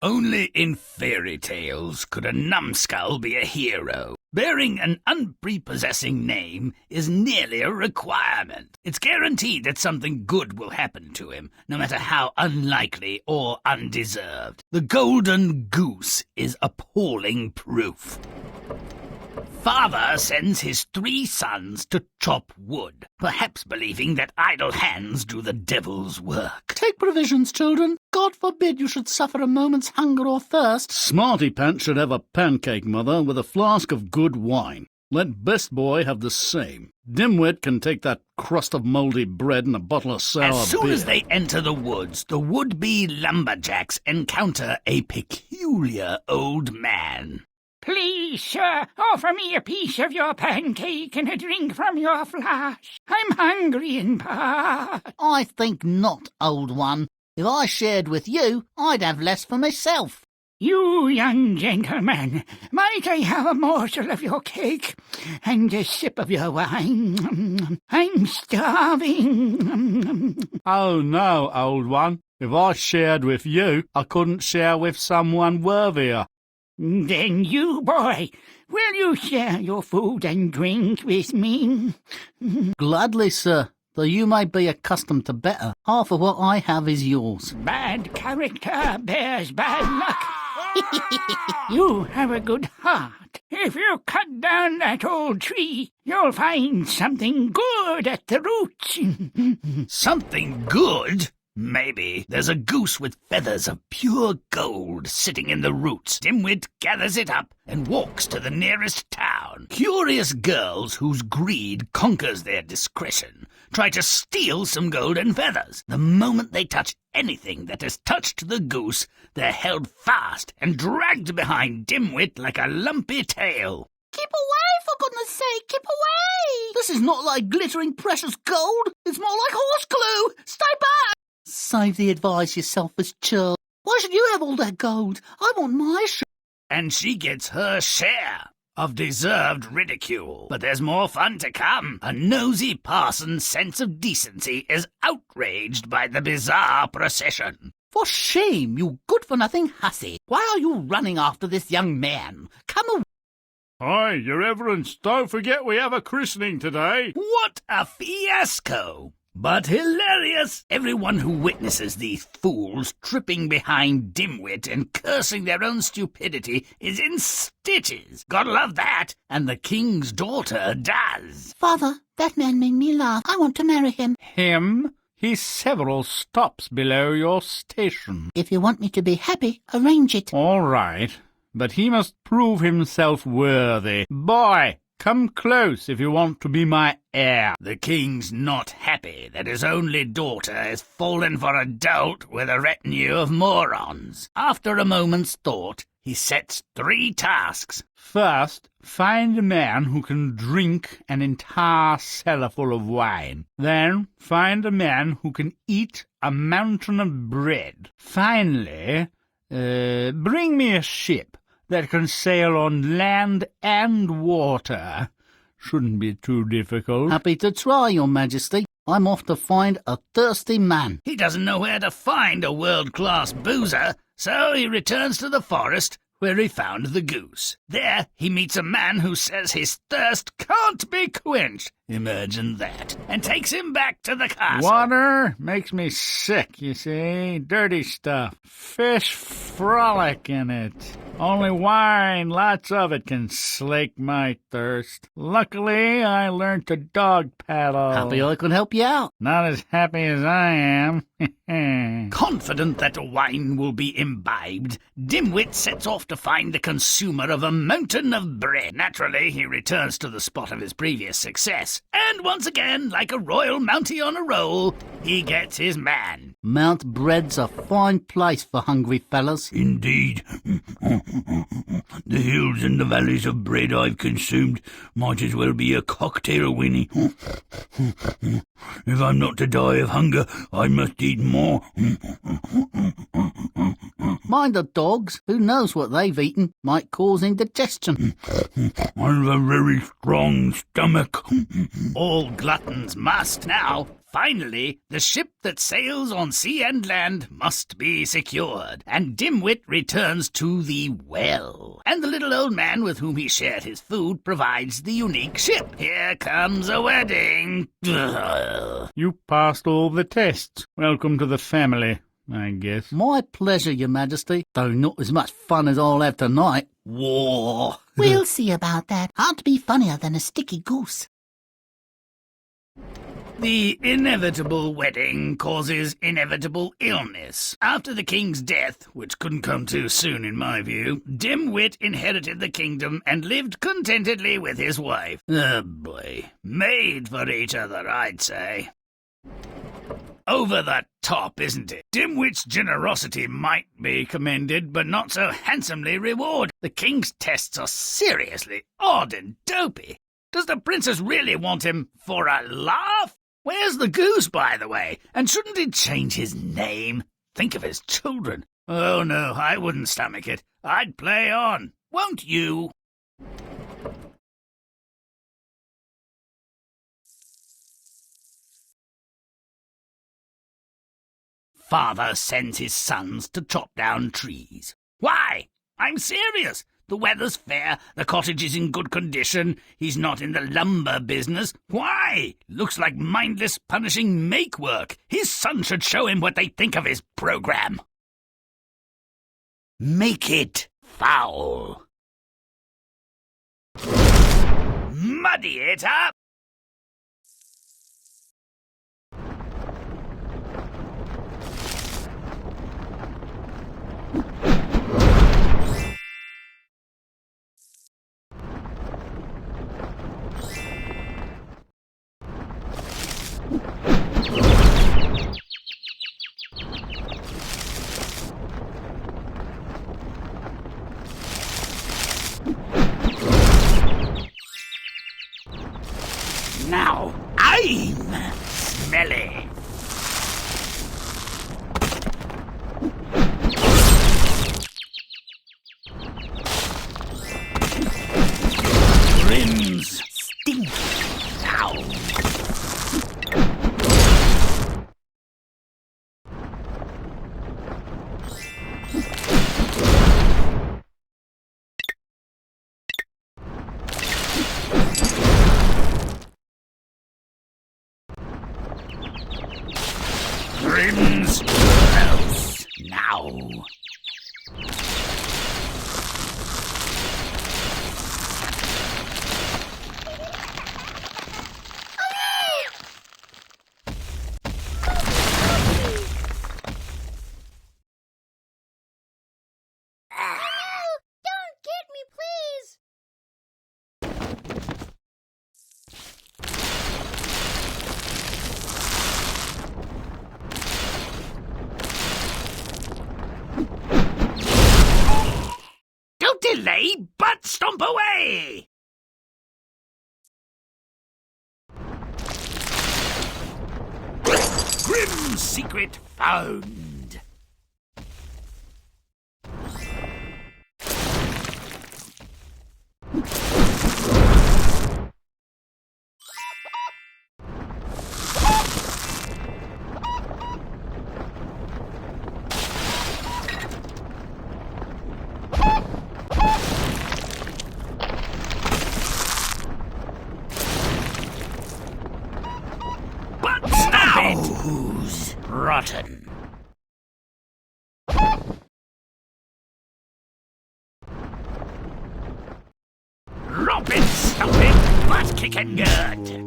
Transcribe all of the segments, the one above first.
Only in fairy tales could a numbskull be a hero. Bearing an unprepossessing name is nearly a requirement. It's guaranteed that something good will happen to him, no matter how unlikely or undeserved. The golden goose is appalling proof. Father sends his 3 sons to chop wood, perhaps believing that idle hands do the devil's work. Take provisions, children. God forbid you should suffer a moment's hunger or thirst. Smarty Pants should have a pancake, Mother, with a flask of good wine. Let Best Boy have the same. Dimwit can take that crust of mouldy bread and a bottle of sour beer. As soon as they enter the woods, the would-be lumberjacks encounter a peculiar old man. Please, sir, offer me a piece of your pancake and a drink from your flask. I'm hungry in part. I think not, old one. If I shared with you, I'd have less for myself. You young gentleman, might I have a morsel of your cake and a sip of your wine? I'm starving. Oh, no, old one. If I shared with you, I couldn't share with someone worthier. Then you, boy, will you share your food and drink with me? Gladly, sir, though you may be accustomed to better. Half of what I have is yours. Bad character bears bad luck. You have a good heart. If you cut down that old tree, you'll find something good at the roots. Something good? Maybe. There's a goose with feathers of pure gold sitting in the roots. Dimwit gathers it up and walks to the nearest town. Curious girls whose greed conquers their discretion try to steal some golden feathers. The moment they touch anything that has touched the goose, they're held fast and dragged behind Dimwit like a lumpy tail. Keep away, for goodness sake, keep away! This is not like glittering precious gold. It's more like horse glue. Stay back! Save the advice, you selfish churl. Why should you have all that gold? I want my share. And she gets her share of deserved ridicule. But there's more fun to come. A nosy parson's sense of decency is outraged by the bizarre procession. For shame, you good-for-nothing hussy. Why are you running after this young man? Come away. Hi, your reverence, don't forget we have a christening today. What a fiasco! But hilarious! Everyone who witnesses these fools tripping behind Dimwit and cursing their own stupidity is in stitches. Gotta love that, and the king's daughter does. Father, that man made me laugh. I want to marry him. Him? He's several stops below your station. If you want me to be happy, arrange it. All right, but he must prove himself worthy. Boy, come close if you want to be my heir. The king's not happy that his only daughter has fallen for a dolt with a retinue of morons. After a moment's thought, he sets 3 tasks. First, find a man who can drink an entire cellar full of wine. Then, find a man who can eat a mountain of bread. Finally, bring me a ship that can sail on land and water. Shouldn't be too difficult. Happy to try, your majesty. I'm off to find a thirsty man. He doesn't know where to find a world-class boozer, so he returns to the forest where he found the goose. There he meets a man who says his thirst can't be quenched. Imagine that. And takes him back to the castle. Water makes me sick, you see. Dirty stuff. Fish frolic in it. Only wine, lots of it, can slake my thirst. Luckily, I learned to dog paddle. Happy I could help you out. Not as happy as I am. Confident that wine will be imbibed, Dimwit sets off to find the consumer of a mountain of bread. Naturally, he returns to the spot of his previous success. And once again, like a royal mountie on a roll, he gets his man. Mount Bread's a fine place for hungry fellas. Indeed. The hills and the valleys of bread I've consumed might as well be a cocktail, Winnie. If I'm not to die of hunger, I must eat more. Mind the dogs. Who knows what they've eaten might cause indigestion. I've a very strong stomach. All gluttons must now Finally, the ship that sails on sea and land must be secured, and Dimwit returns to the well. And the little old man with whom he shared his food provides the unique ship. Here comes a wedding. Ugh. You passed all the tests. Welcome to the family, I guess. My pleasure, Your Majesty, though not as much fun as I'll have tonight. War. We'll see about that. Hard to be funnier than a sticky goose. The inevitable wedding causes inevitable illness. After the king's death, which couldn't come too soon in my view, Dimwit inherited the kingdom and lived contentedly with his wife. Oh boy, made for each other, I'd say. Over the top, isn't it? Dimwit's generosity might be commended, but not so handsomely rewarded. The king's tests are seriously odd and dopey. Does the princess really want him for a laugh? Where's the goose, by the way? And shouldn't he change his name? Think of his children. Oh, no, I wouldn't stomach it. I'd play on. Won't you? Father sends his sons to chop down trees. Why? I'm serious. The weather's fair, the cottage is in good condition, he's not in the lumber business. Why? Looks like mindless, punishing make-work. His son should show him what they think of his program. Make it foul. Muddy it up. Now I'm smelly. Grimm's stinky foul. Grimm's gross now. Don't get me, please! Don't delay, but stomp away! Grimm's secret found. But stop it! Who's rotten? Romp it, stomp it, butt kick and good.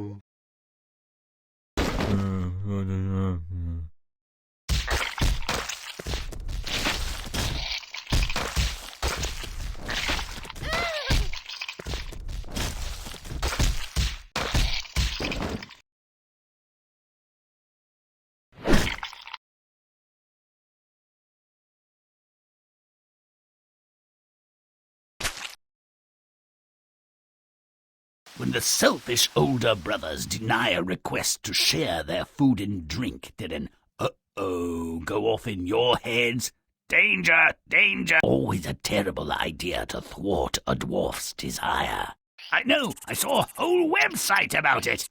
When the selfish older brothers deny a request to share their food and drink, did an uh-oh go off in your heads? Danger, danger! Always a terrible idea to thwart a dwarf's desire. I know, I saw a whole website about it.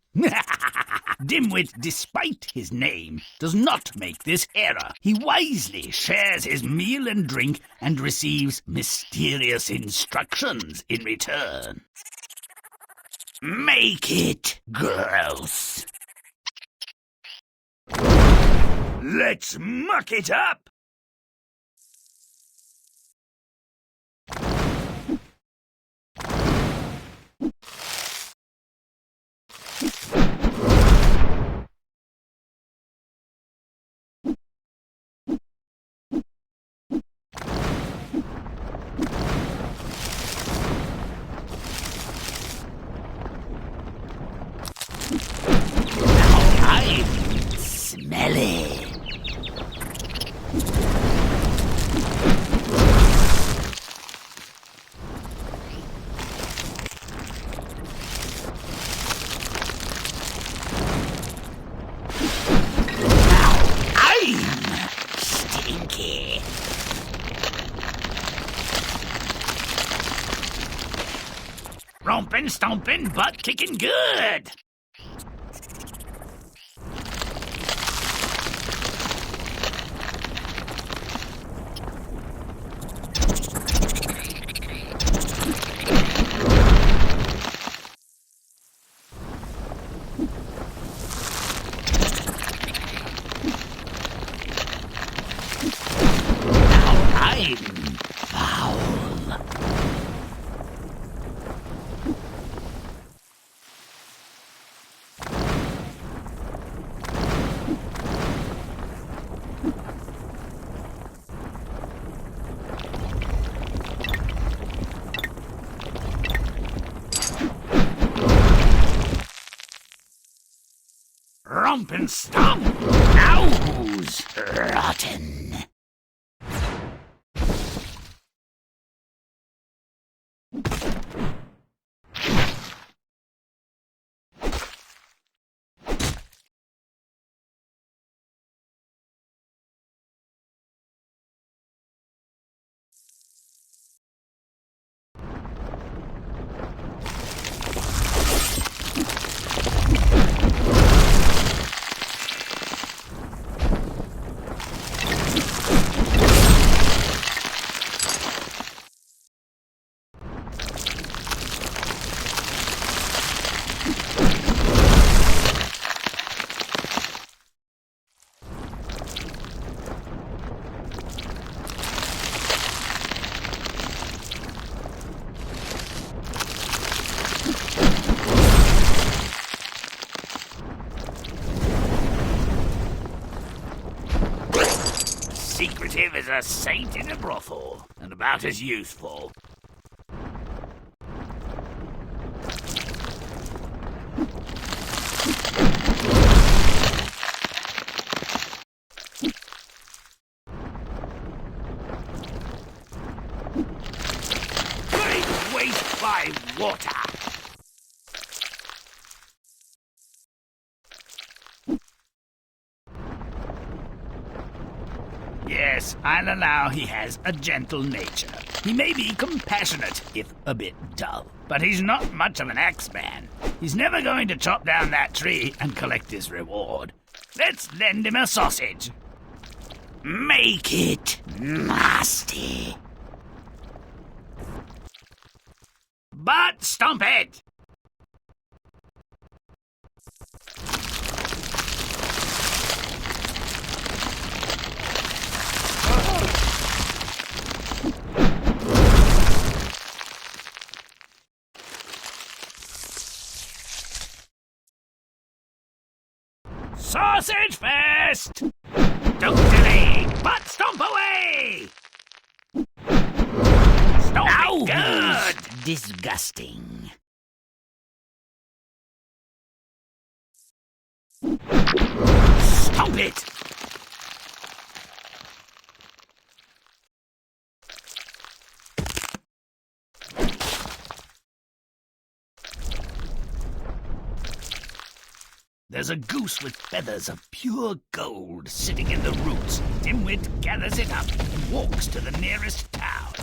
Dimwit, despite his name, does not make this error. He wisely shares his meal and drink and receives mysterious instructions in return. Make it gross. Let's muck it up. I'm smelly. Stinky. Rompin', stompin', butt kicking good. I'm foul. Romp and stomp. Now who's rotten? Secretive as a saint in a brothel, and about as useful. Great waste by water. Yes, I'll allow he has a gentle nature. He may be compassionate, if a bit dull. But he's not much of an axeman. He's never going to chop down that tree and collect his reward. Let's lend him a sausage. Make it nasty. But stomp it! Sausage fest! Don't delay, but stomp away! Stomp it good! Disgusting. Stomp it! There's a goose with feathers of pure gold sitting in the roots. Dimwit gathers it up and walks to the nearest town.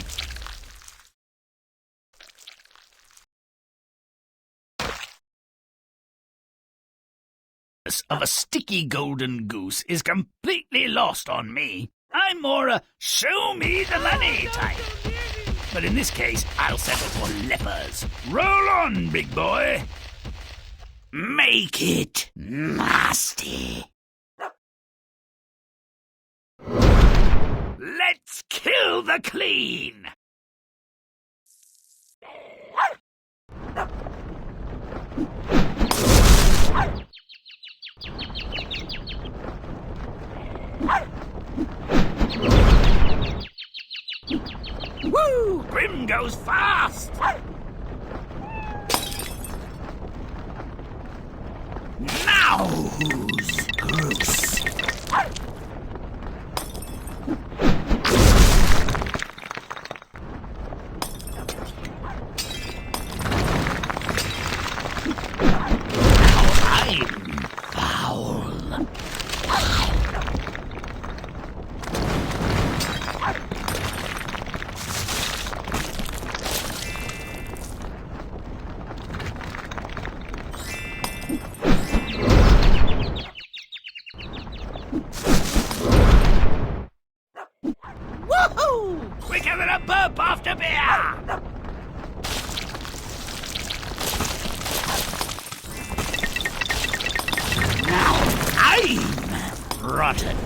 of a sticky golden goose is completely lost on me. I'm more a show-me-the-money type. But in this case, I'll settle for lepers. Roll on, big boy. Make it nasty. Let's kill the clean. Woo! Grimm goes fast! Now who's Goose? Now I'm foul. Quicker than a burp after beer! Now I'm rotten.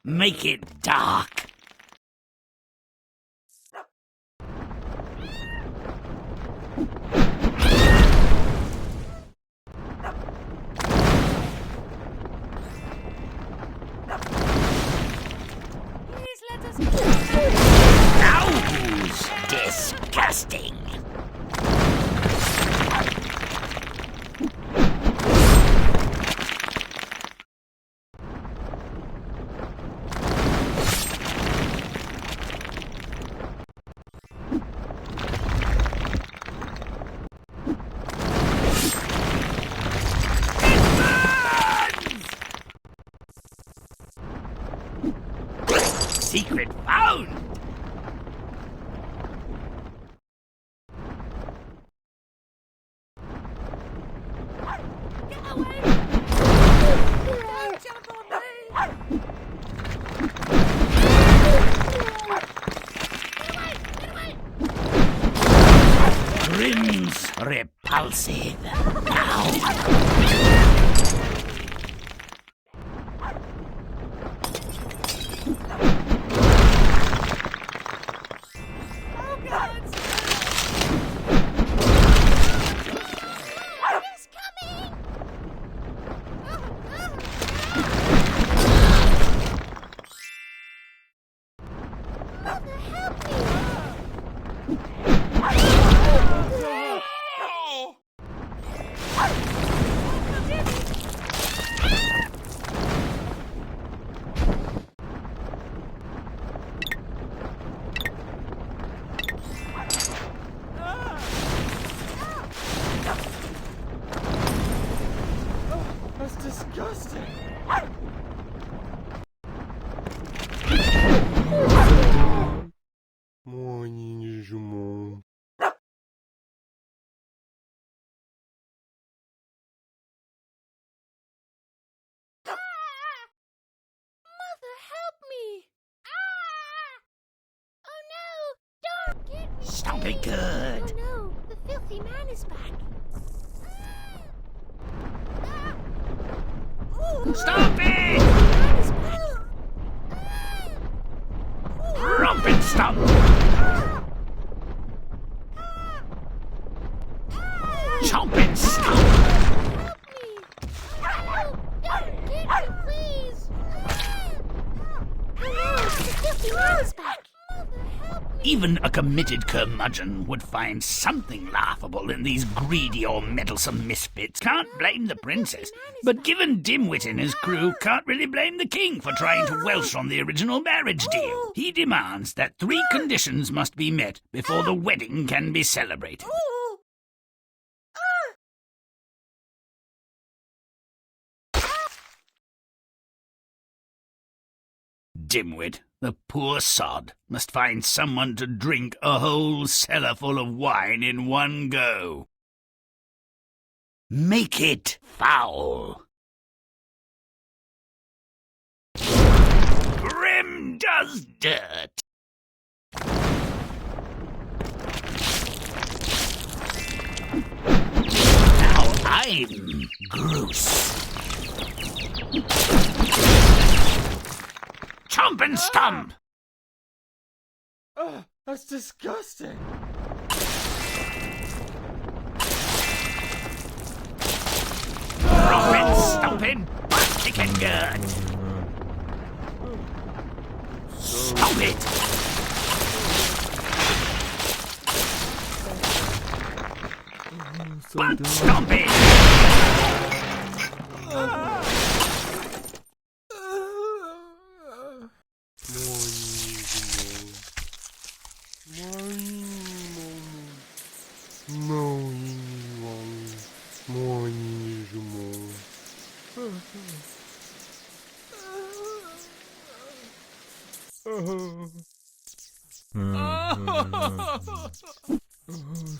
Make it dark. Please let us go. Now who's disgusting? Secret found! Get away! Don't jump on me! Get away! Grimm's repulsive. Now. Oh God! He's coming! Mother, help me! That's disgusting. Morning, Jumon. Mother, help me! Ah! Oh no! Don't get me! Stop it good. Oh no! The filthy man is back! Ah! Ooh! Stop The it! man is back! Romp and stomp! Chomp and stomp! Help me! Oh no! Don't get me, please! Oh no! The filthy man is back! Mother, help me! Even a committed curmudgeon would find something laughable in these greedy or meddlesome misfits. Can't blame the princess, but given Dimwit and his crew, can't really blame the king for trying to welsh on the original marriage deal. He demands that 3 conditions must be met before the wedding can be celebrated. Dimwit, the poor sod, must find someone to drink a whole cellar full of wine in one go. Make it foul. Grimm does dirt. Now I'm Groose. Chomp and stomp! That's disgusting. Rompin', stompin', butt-kicking dirt! Stomp it! Butt stomp it!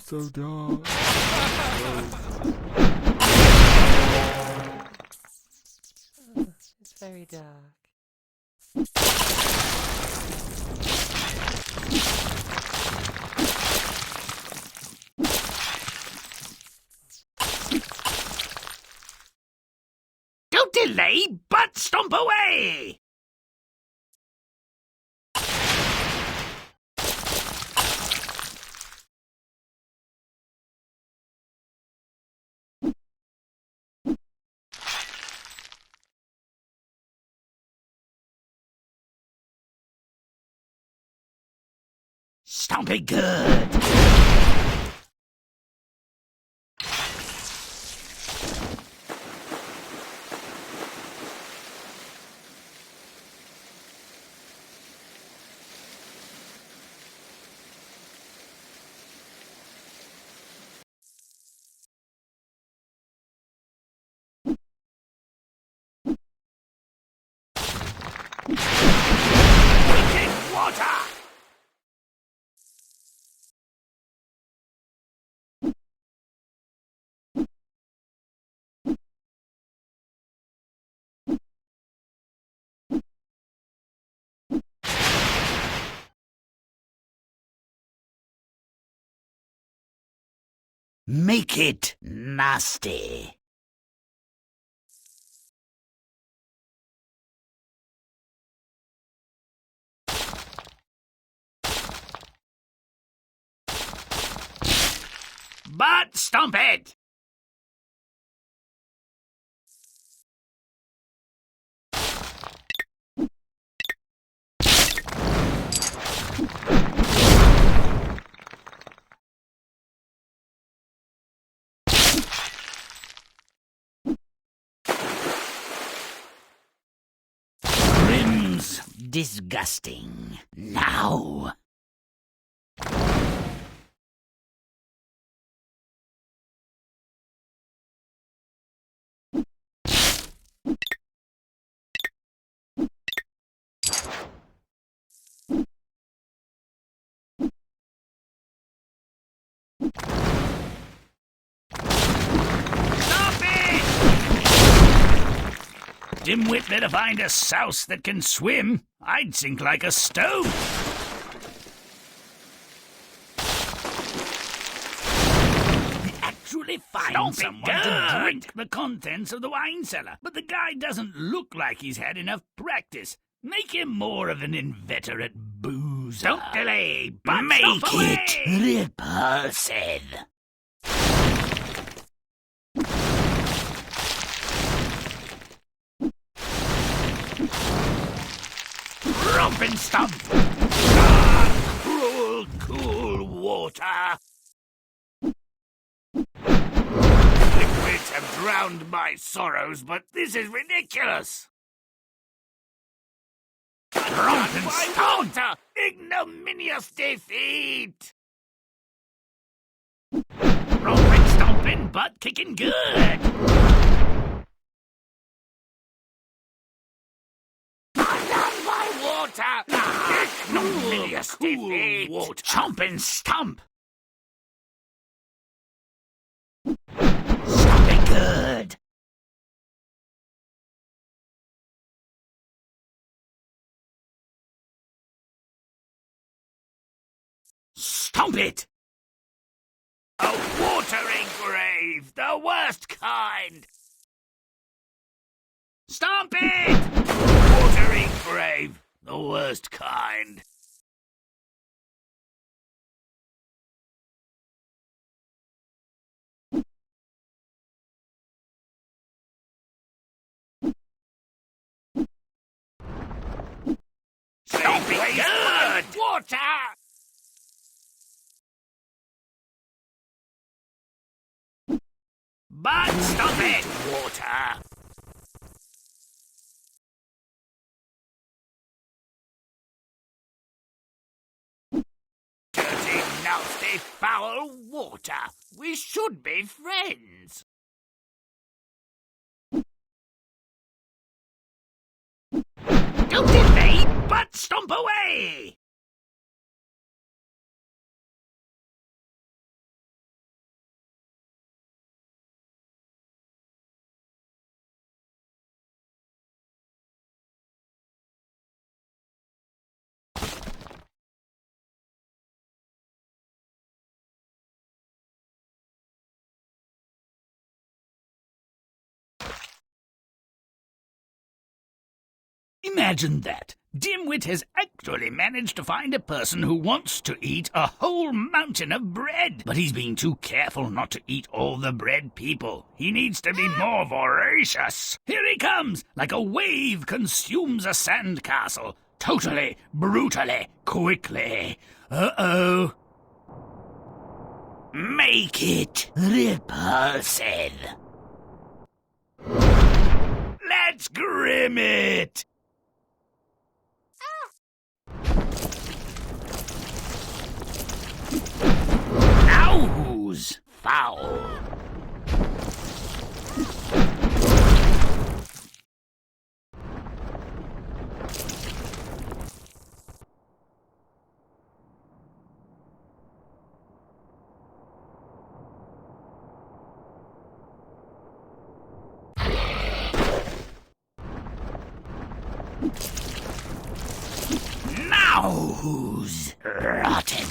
So dark. It's very dark. Don't delay, butt stomp away! Stomp it good! Wicked water! Make it nasty. But stomp it! Grimm's disgusting. Now. Dimwit better find a souse that can swim. I'd sink like a stone. He actually finds someone to drink the contents of the wine cellar. But the guy doesn't look like he's had enough practice. Make him more of an inveterate boozer. Don't delay, but make it repulsive. Romp and stomp! Cruel water! Liquids have drowned my sorrows, but this is ridiculous! Drunken water! Ignominious defeat! Romping, stomping, butt kicking good! Water! Ignominious defeat! Water. Chomping stump! Stomping good! Stomp it! A watering grave! The worst kind! Stomp it! Watering grave! The worst kind. Stomping good! Water! But stop it! Water! Dirty, nasty, foul water! We should be friends! Don't invade, but stomp away! Imagine that. Dimwit has actually managed to find a person who wants to eat a whole mountain of bread. But he's being too careful not to eat all the bread people. He needs to be more voracious. Here he comes, like a wave consumes a sandcastle. Totally, brutally, quickly. Uh-oh. Make it repulsive. Let's Grimm it! Now who's foul? Now who's rotten?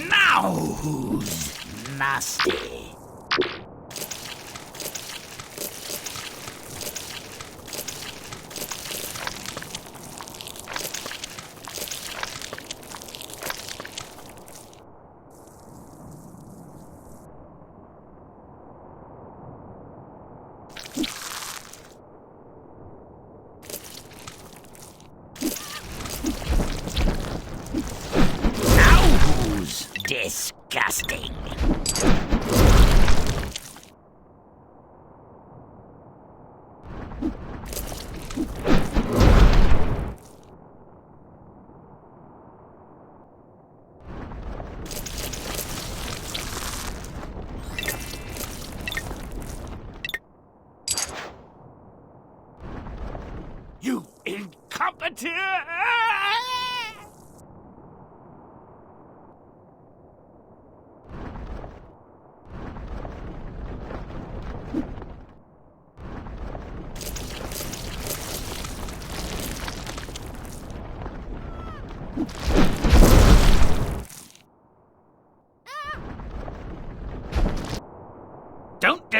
Now who's nasty? Disgusting. You incompetent!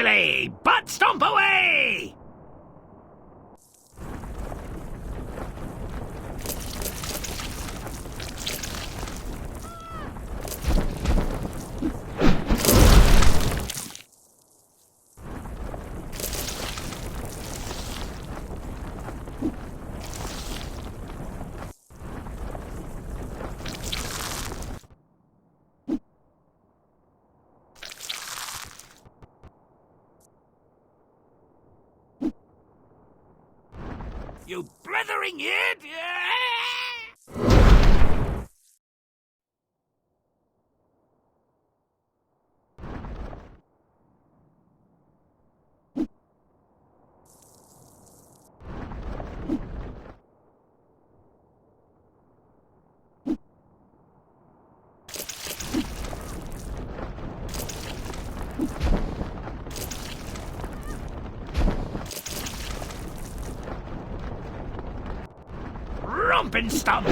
silly! Butt stomp away! You blithering idiot! Rump and stump!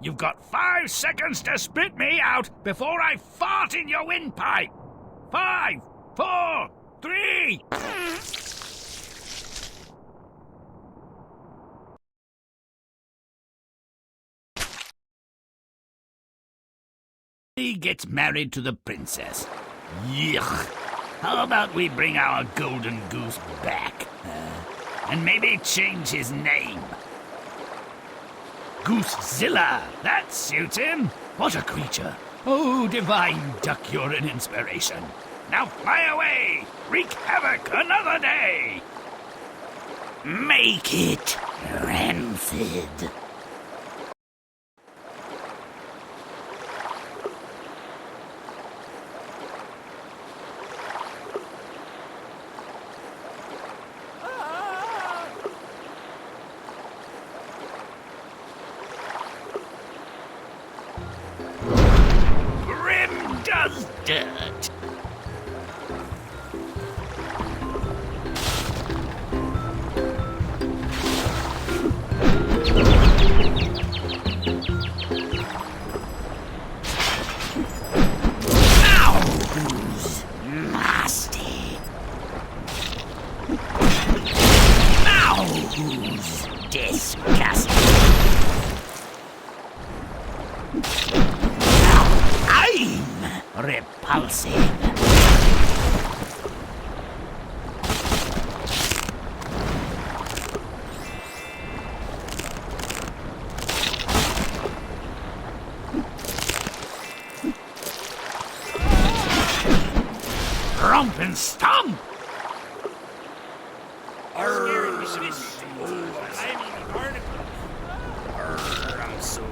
You've got 5 seconds to spit me out before I fart in your windpipe! 5, 4, 3... He gets married to the princess. Yuck! How about we bring our golden goose back? And maybe change his name. GOOSEZILLA! That suits him! What a creature! Oh, divine duck, you're an inspiration. Now fly away! Wreak havoc another day! Make it rancid! Grimm does dirt. Now's nasty. Now's disgusting. I'm repulsive. Rump and stomp! I'm so...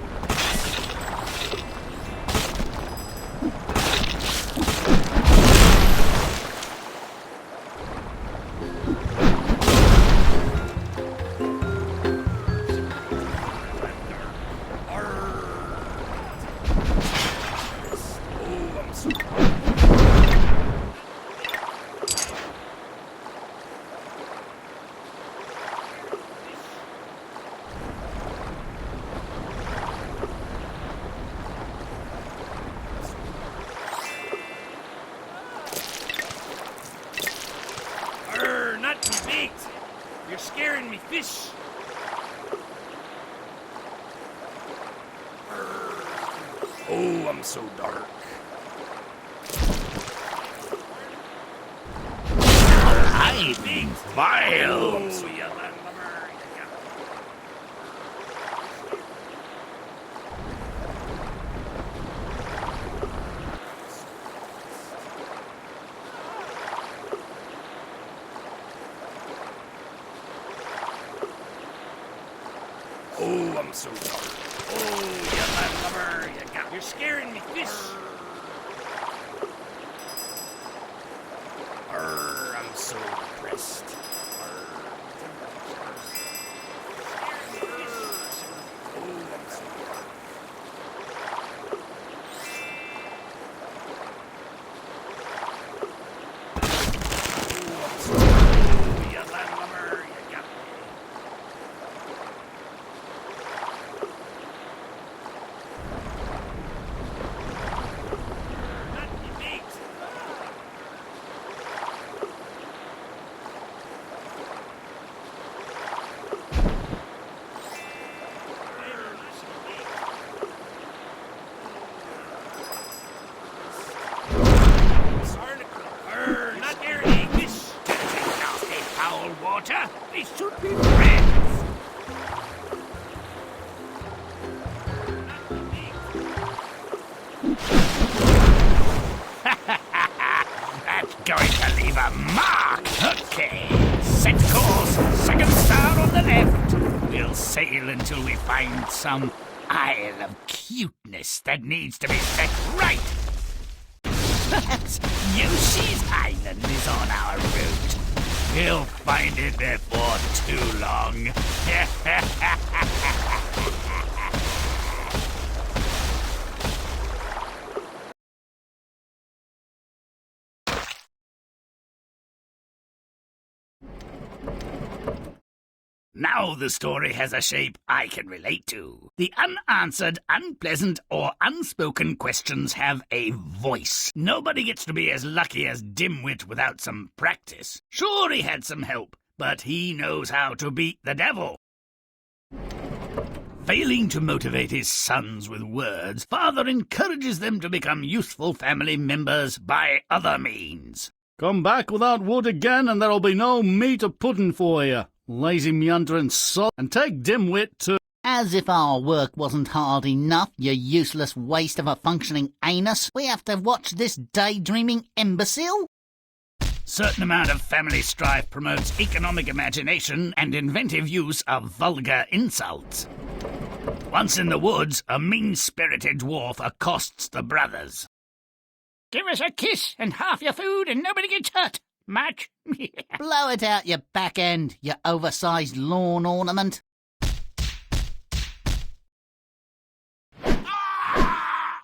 Not too big. You're scaring me, fish. Oh, I'm so dark. I big vile. Oh, you Oh, I'm so dark. Oh, you lover, you got. You're scaring me, fish. I'm so depressed. until we find some isle of cuteness that needs to be set right. Perhaps Yoshi's Island is on our route. We'll find it before too long. Now the story has a shape I can relate to. The unanswered, unpleasant, or unspoken questions have a voice. Nobody gets to be as lucky as Dimwit without some practice. Sure, he had some help, but he knows how to beat the devil. Failing to motivate his sons with words, father encourages them to become useful family members by other means. Come back without wood again, and there'll be no meat or pudding for you. Lazy meandering sod, and take Dimwit to... As if our work wasn't hard enough, you useless waste of a functioning anus. We have to watch this daydreaming imbecile? Certain amount of family strife promotes economic imagination and inventive use of vulgar insults. Once in the woods, a mean-spirited dwarf accosts the brothers. Give us a kiss and half your food and nobody gets hurt. Match? Blow it out, you back end, you oversized lawn ornament.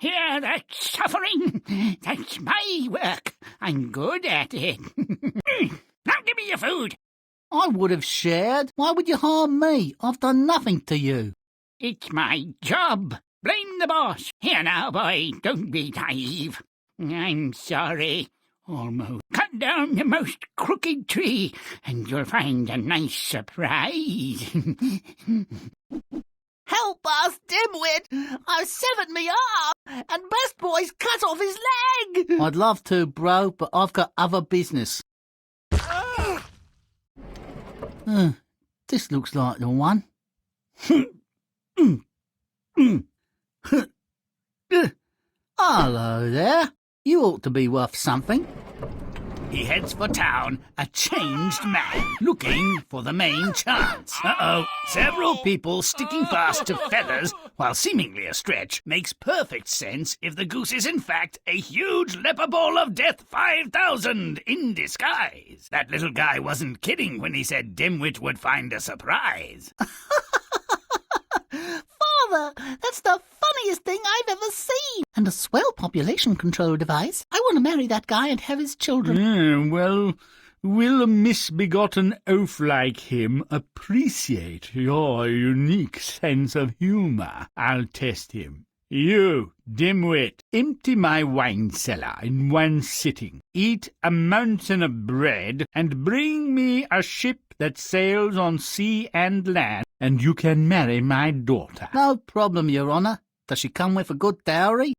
Hear that suffering? That's my work. I'm good at it. Now give me your food. I would have shared. Why would you harm me? I've done nothing to you. It's my job. Blame the boss. Here now, boy, don't be naive. I'm sorry. Almost. Cut down the most crooked tree, and you'll find a nice surprise. Help us, Dimwit! I've severed me arm, and Best Boy's cut off his leg! I'd love to, bro, but I've got other business. This looks like the one. Hello there. You ought to be worth something. He heads for town, a changed man, looking for the main chance. Uh-oh. Several people sticking fast to feathers, while seemingly a stretch, makes perfect sense if the goose is in fact a huge leper ball of death 5000 in disguise. That little guy wasn't kidding when he said Dimwit would find a surprise. Father, that's the funniest thing I've ever seen. And a swell population control device. I want to marry that guy and have his children. Well, will a misbegotten oaf like him appreciate your unique sense of humour? I'll test him. You, Dimwit, empty my wine cellar in one sitting, eat a mountain of bread, and bring me a ship that sails on sea and land, and you can marry my daughter. No problem, Your Honour. Does she come with a good dowry?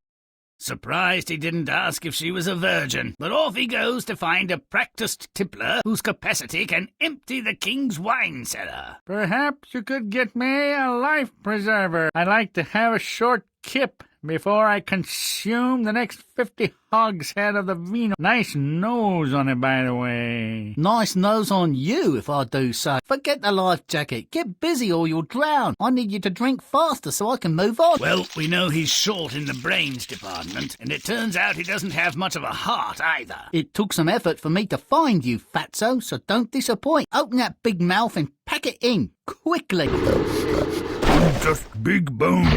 Surprised he didn't ask if she was a virgin, but off he goes to find a practised tippler whose capacity can empty the king's wine cellar. Perhaps you could get me a life preserver. I like to have a short kip before I consume the next 50 hogshead of the vino. Nice nose on it, by the way. Nice nose on you, if I do so. Forget the life jacket. Get busy or you'll drown. I need you to drink faster so I can move on. Well, we know he's short in the brains department, and it turns out he doesn't have much of a heart either. It took some effort for me to find you, fatso, so don't disappoint. Open that big mouth and pack it in, quickly. I'm just big bone.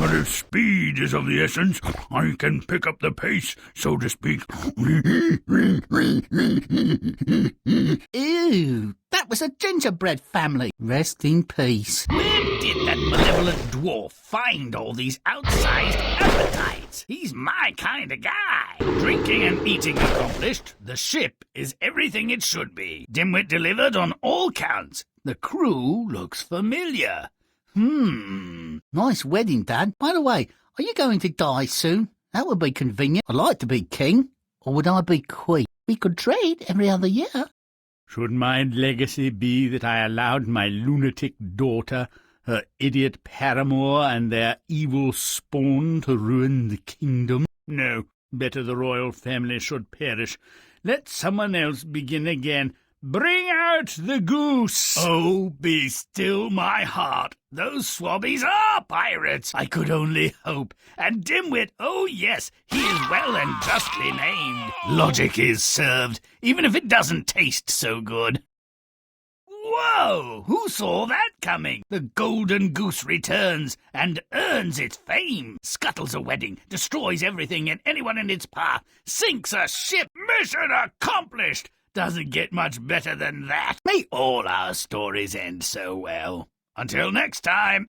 But if speed is of the essence, I can pick up the pace, so to speak. Ew, that was a gingerbread family. Rest in peace. Where did that malevolent dwarf find all these outsized appetites? He's my kind of guy. Drinking and eating accomplished, the ship is everything it should be. Dimwit delivered on all counts. The crew looks familiar. Nice wedding, Dad. By the way, are you going to die soon? That would be convenient. I'd like to be king. Or would I be queen? We could trade every other year. Should my legacy be that I allowed my lunatic daughter, her idiot paramour, and their evil spawn to ruin the kingdom? No, better the royal family should perish. Let someone else begin again. Bring out the goose. Oh, be still my heart. Those swabbies are pirates. I could only hope. And Dimwit, oh yes, he is well and justly named. Logic is served, even if it doesn't taste so good. Whoa! Who saw that coming? The golden goose returns and earns its fame, scuttles a wedding, destroys everything and anyone in its path, sinks a ship. Mission accomplished! Doesn't get much better than that. May all our stories end so well. Until next time.